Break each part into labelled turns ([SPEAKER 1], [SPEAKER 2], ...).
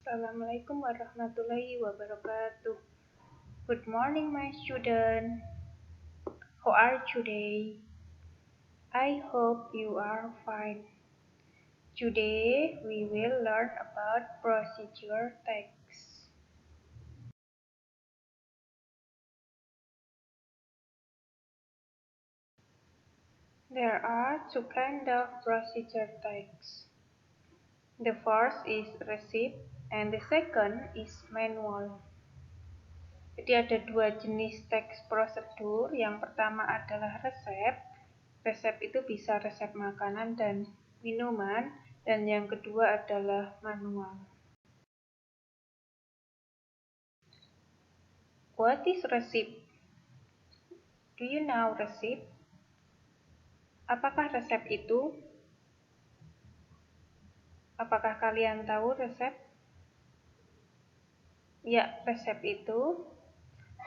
[SPEAKER 1] Assalamualaikum warahmatullahi wabarakatuh. Good morning, my student. How are you today? I hope you are fine. Today we will learn about procedure text. There are two kinds of procedure text. The first is receipt and the second is manual. Jadi ada dua jenis teks prosedur. Yang pertama adalah resep. Resep itu bisa resep makanan dan minuman. Dan yang kedua adalah manual. What is receipt? Do you know receipt? Apakah resep itu? Apakah kalian tahu resep? Ya, resep itu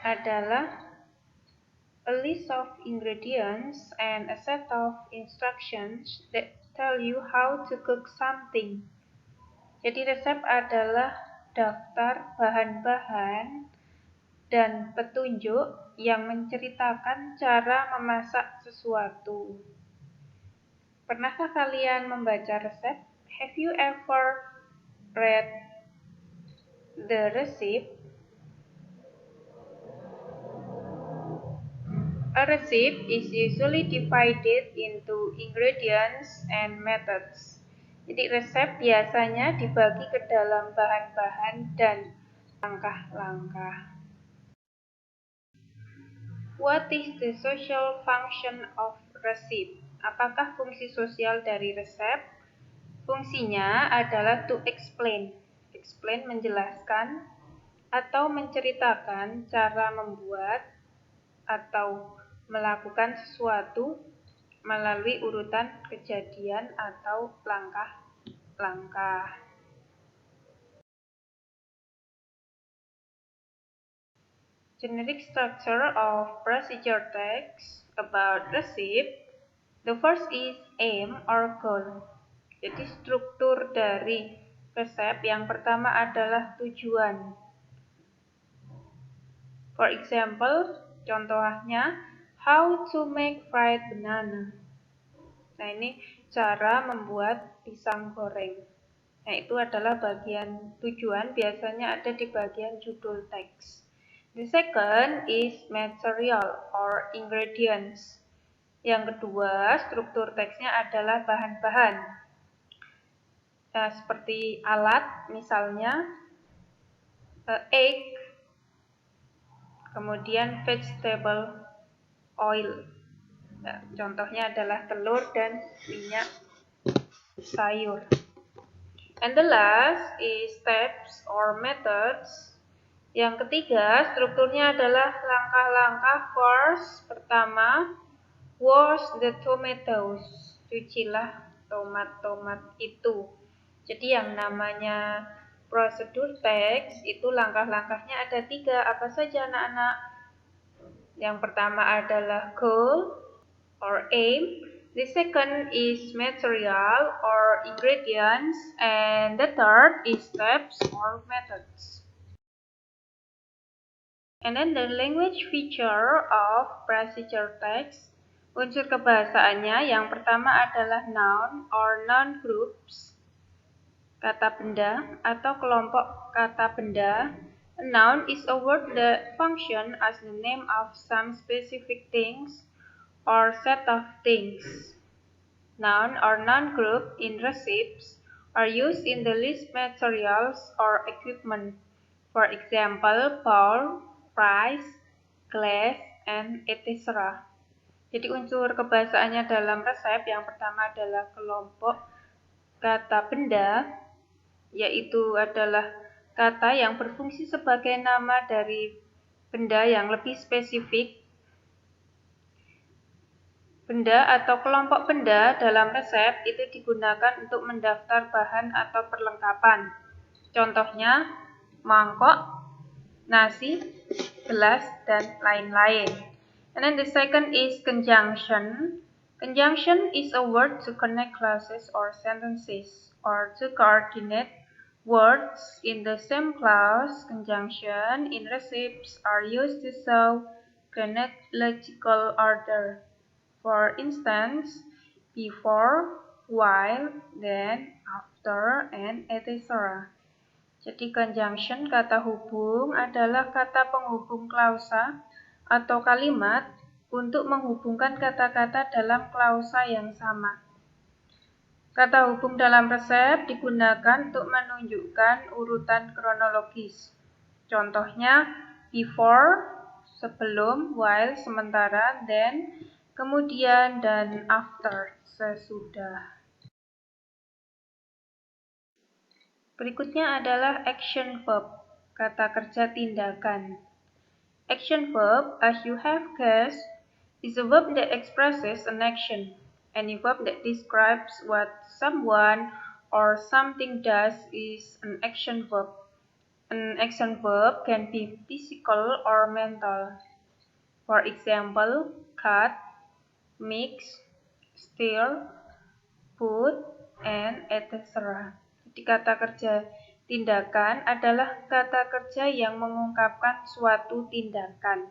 [SPEAKER 1] adalah a list of ingredients and a set of instructions that tell you how to cook something. Jadi resep adalah daftar bahan-bahan dan petunjuk yang menceritakan cara memasak sesuatu. Pernahkah kalian membaca resep? Have you ever read the receipt? A recipe is usually divided into ingredients and methods. Jadi resep biasanya dibagi ke dalam bahan-bahan dan langkah-langkah. What is the social function of receipt? Apakah fungsi sosial dari resep? Fungsinya adalah to explain. Explain menjelaskan atau menceritakan cara membuat atau melakukan sesuatu melalui urutan kejadian atau langkah-langkah. Generic structure of procedure text about receipt. The first is aim or goal. Jadi struktur dari resep yang pertama adalah tujuan. For example, contohnya, how to make fried banana. Nah, ini cara membuat pisang goreng. Nah, itu adalah bagian tujuan, biasanya ada di bagian judul teks. The second is material or ingredients. Yang kedua, struktur teksnya adalah bahan-bahan. Nah, seperti alat, misalnya egg, kemudian vegetable oil. Nah, contohnya adalah telur dan minyak sayur. And the last is steps or methods. Yang ketiga, strukturnya adalah langkah-langkah. First, pertama, wash the tomatoes. Cucilah tomat-tomat itu. Jadi yang namanya prosedur teks itu langkah-langkahnya ada 3. Apa saja anak-anak? Yang pertama adalah goal or aim. The second is material or ingredients, and the third is steps or methods. And then the language feature of procedure text. Unsur kebahasaannya yang pertama adalah noun or noun groups, kata benda atau kelompok kata benda. A noun is a word that function as the name of some specific things or set of things. Noun or noun group in recipes are used in the list materials or equipment. For example, bowl, price, glass, and etc. Jadi unsur kebahasaannya dalam resep yang pertama adalah kelompok kata benda, yaitu adalah kata yang berfungsi sebagai nama dari benda yang lebih spesifik. Benda atau kelompok benda dalam resep itu digunakan untuk mendaftar bahan atau perlengkapan. Contohnya, mangkok, nasi, gelas, dan lain-lain. And then the second is conjunction. Conjunction is a word to connect clauses or sentences or to coordinate Words in the same clause conjunction in recipes are used to show chronological order. For instance, before, while, then, after, and etc. Jadi conjunction kata hubung adalah kata penghubung klausa atau kalimat untuk menghubungkan kata-kata dalam klausa yang sama. Kata hubung dalam resep digunakan untuk menunjukkan urutan kronologis. Contohnya, before, sebelum, while, sementara, then, kemudian, dan after, sesudah. Berikutnya adalah action verb, kata kerja tindakan. Action verb, as you have guessed, is a verb that expresses an action. Any verb that describes what someone or something does is an action verb. An action verb can be physical or mental. For example, cut, mix, stir, put, and etc. Jadi kata kerja tindakan adalah kata kerja yang mengungkapkan suatu tindakan.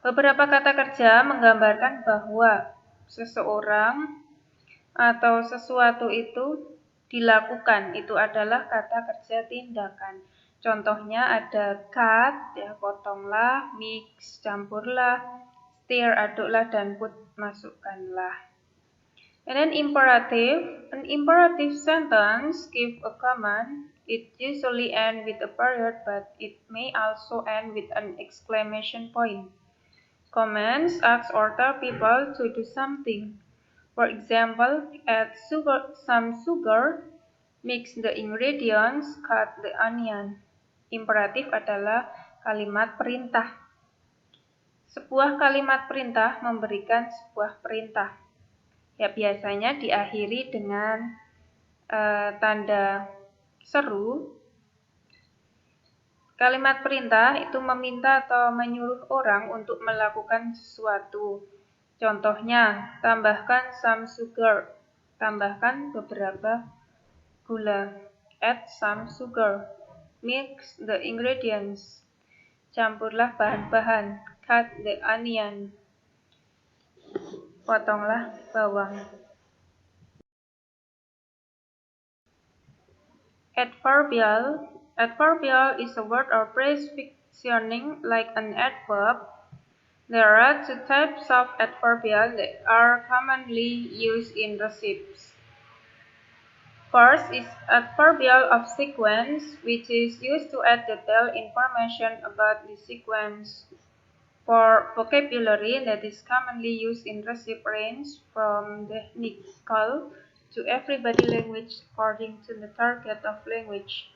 [SPEAKER 1] Beberapa kata kerja menggambarkan bahwa seseorang atau sesuatu itu dilakukan. Itu adalah kata kerja tindakan. Contohnya ada cut, ya potonglah, mix, campurlah, stir, aduklah, dan put, masukkanlah. And then imperative, an imperative sentence gives a command. It usually ends with a period, but it may also end with an exclamation point. Commands ask or tell people to do something. For example, add some sugar, mix the ingredients, cut the onion. Imperatif adalah kalimat perintah. Sebuah kalimat perintah memberikan sebuah perintah. Ya, biasanya diakhiri dengan tanda seru. Kalimat perintah itu meminta atau menyuruh orang untuk melakukan sesuatu. Contohnya, tambahkan some sugar, tambahkan beberapa gula. Add some sugar, mix the ingredients, campurlah bahan-bahan. Cut the onion, potonglah bawang. Adverbial. Adverbial is a word or phrase functioning like an adverb. There are two types of adverbial that are commonly used in recipes. First is adverbial of sequence, which is used to add detailed information about the sequence. For vocabulary that is commonly used in recipe range from technical to everybody language according to the target of language.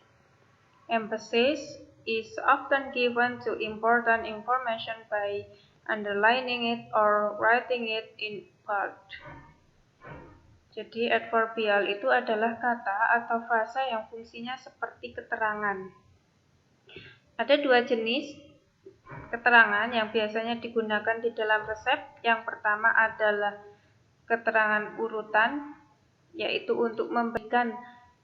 [SPEAKER 1] Emphasis is often given to important information by underlining it or writing it in bold. Jadi adverbial itu adalah kata atau frasa yang fungsinya seperti keterangan. Ada dua jenis keterangan yang biasanya digunakan di dalam resep. Yang pertama adalah keterangan urutan, yaitu untuk memberikan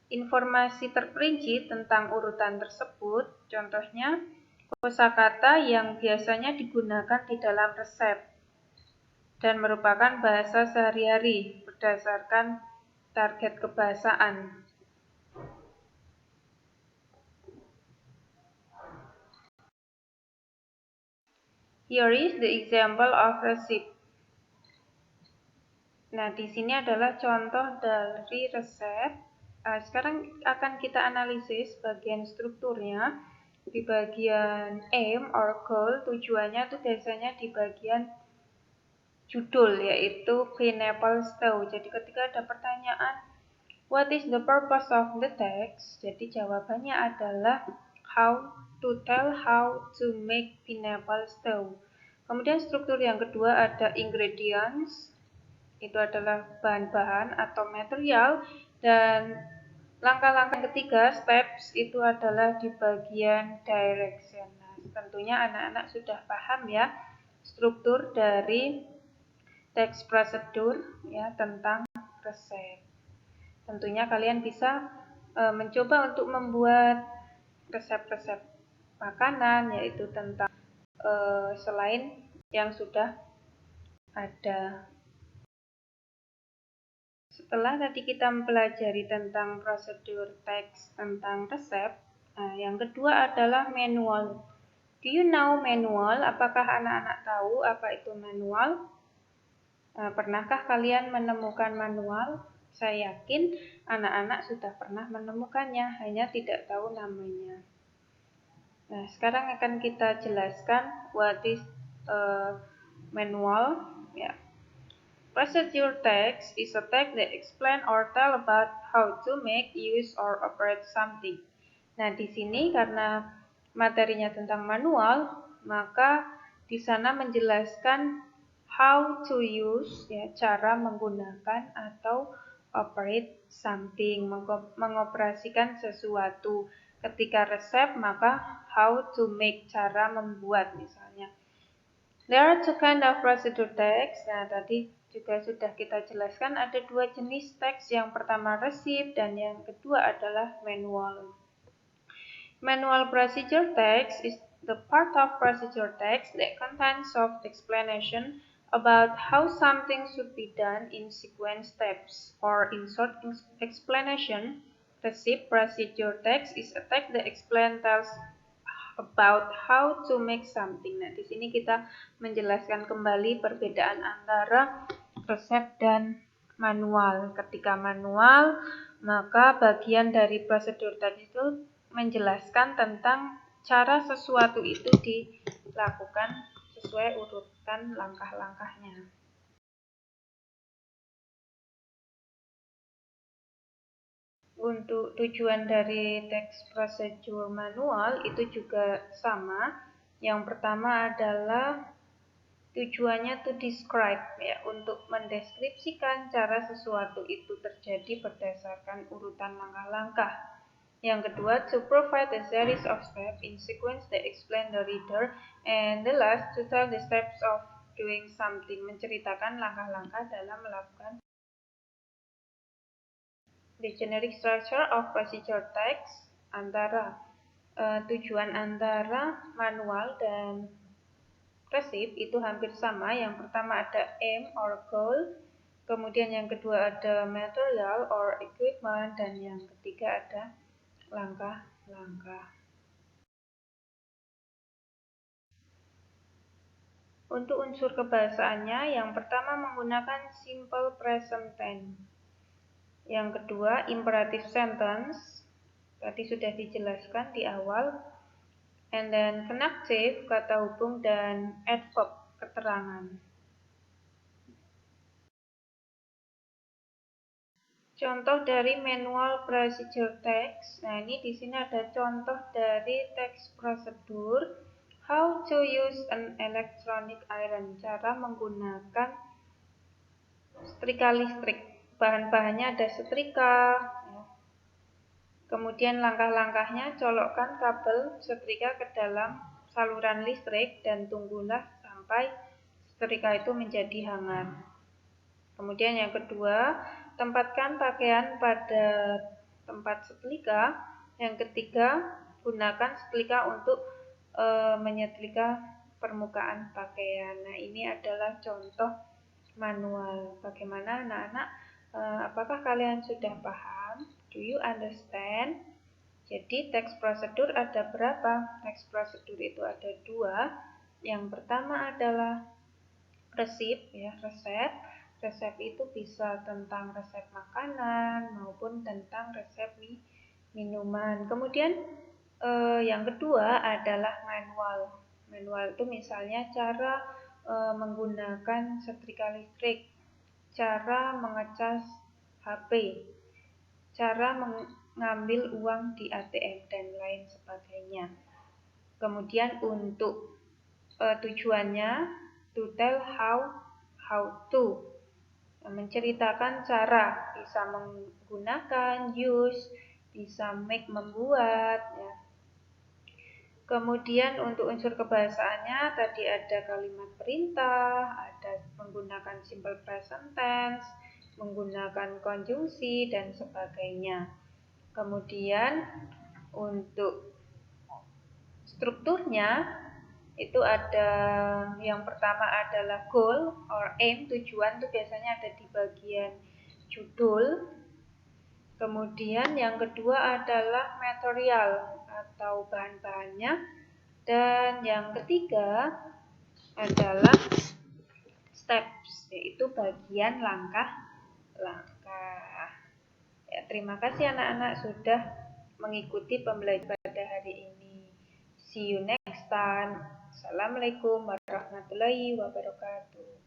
[SPEAKER 1] informasi terperinci tentang urutan tersebut. Contohnya, kosakata yang biasanya digunakan di dalam resep dan merupakan bahasa sehari-hari berdasarkan target kebahasaan. Here is the example of recipe. Nah, di sini adalah contoh dari resep. Sekarang akan kita analisis bagian strukturnya. Di bagian aim or goal, tujuannya itu biasanya di bagian judul, yaitu pineapple stew. Jadi ketika ada pertanyaan, what is the purpose of the text? Jadi jawabannya adalah how to tell how to make pineapple stew. Kemudian struktur yang kedua ada ingredients. Itu adalah bahan-bahan atau material, dan langkah-langkah ketiga, steps, itu adalah di bagian direction. Nah, tentunya anak-anak sudah paham ya struktur dari teks prosedur ya tentang resep. Tentunya kalian bisa mencoba untuk membuat resep-resep makanan, yaitu tentang selain yang sudah ada. Setelah tadi kita mempelajari tentang prosedur teks, tentang resep, yang kedua adalah manual. Do you know manual? Apakah anak-anak tahu apa itu manual? Pernahkah kalian menemukan manual? Saya yakin anak-anak sudah pernah menemukannya, hanya tidak tahu namanya. Nah, sekarang akan kita jelaskan what is manual. Ya. Procedure text is a text that explain or tell about how to make, use, or operate something. Nah, di sini karena materinya tentang manual, maka di sana menjelaskan how to use, ya, cara menggunakan atau operate something, mengoperasikan sesuatu. Ketika resep, maka how to make, cara membuat misalnya. There are two kind of procedure text. Nah, tadi juga sudah kita jelaskan ada dua jenis teks. Yang pertama receipt dan yang kedua adalah manual. Manual procedure text is the part of procedure text that contains soft explanation about how something should be done in sequence steps. Or in short explanation, receipt procedure text is a text that tells about how to make something. Nah, di sini kita menjelaskan kembali perbedaan antara resep dan manual. Ketika manual, maka bagian dari prosedur teks itu menjelaskan tentang cara sesuatu itu dilakukan sesuai urutan langkah-langkahnya. Untuk tujuan dari teks prosedur manual itu juga sama. Yang pertama adalah tujuannya to describe, ya, untuk mendeskripsikan cara sesuatu itu terjadi berdasarkan urutan langkah-langkah. Yang kedua, to provide a series of steps in sequence that explain the reader, and the last, to tell the steps of doing something, menceritakan langkah-langkah dalam melakukan. The generic structure of procedure text antara tujuan antara manual dan resip itu hampir sama. Yang pertama ada aim or goal, kemudian yang kedua ada material or equipment, dan yang ketiga ada langkah-langkah. Untuk unsur kebahasaannya, yang pertama menggunakan simple present tense. Yang kedua, imperative sentence. Tadi sudah dijelaskan di awal. And then connective, kata hubung, dan adverb, keterangan. Contoh dari manual procedure text. Nah, ini di sini ada contoh dari teks prosedur. How to use an electronic iron. Cara menggunakan setrika listrik. Bahan-bahannya ada setrika, ya. Kemudian langkah-langkahnya, colokkan kabel setrika ke dalam saluran listrik dan tunggulah sampai setrika itu menjadi hangat. Kemudian yang kedua, tempatkan pakaian pada tempat setrika. Yang ketiga, gunakan setrika untuk menyetrika permukaan pakaian. Nah, ini adalah contoh manual. Bagaimana anak-anak? Apakah kalian sudah paham? Do you understand? Jadi teks prosedur ada berapa? Teks prosedur itu ada dua. Yang pertama adalah resep, ya, resep. Resep itu bisa tentang resep makanan maupun tentang resep minuman. Kemudian yang kedua adalah manual. Manual itu misalnya cara menggunakan setrika listrik, cara mengecas HP, cara mengambil uang di ATM, dan lain sebagainya. Kemudian untuk tujuannya to tell how to, menceritakan cara, bisa menggunakan, use, bisa make, membuat, ya. Kemudian untuk unsur kebahasaannya tadi ada kalimat perintah, ada menggunakan simple present tense, menggunakan konjungsi, dan sebagainya. Kemudian untuk strukturnya itu ada, yang pertama adalah goal or aim, tujuan itu biasanya ada di bagian judul. Kemudian yang kedua adalah material atau bahan-bahannya. Dan yang ketiga adalah steps, yaitu bagian langkah-langkah. Ya, terima kasih anak-anak sudah mengikuti pembelajaran pada hari ini. See you next time. Assalamualaikum warahmatullahi wabarakatuh.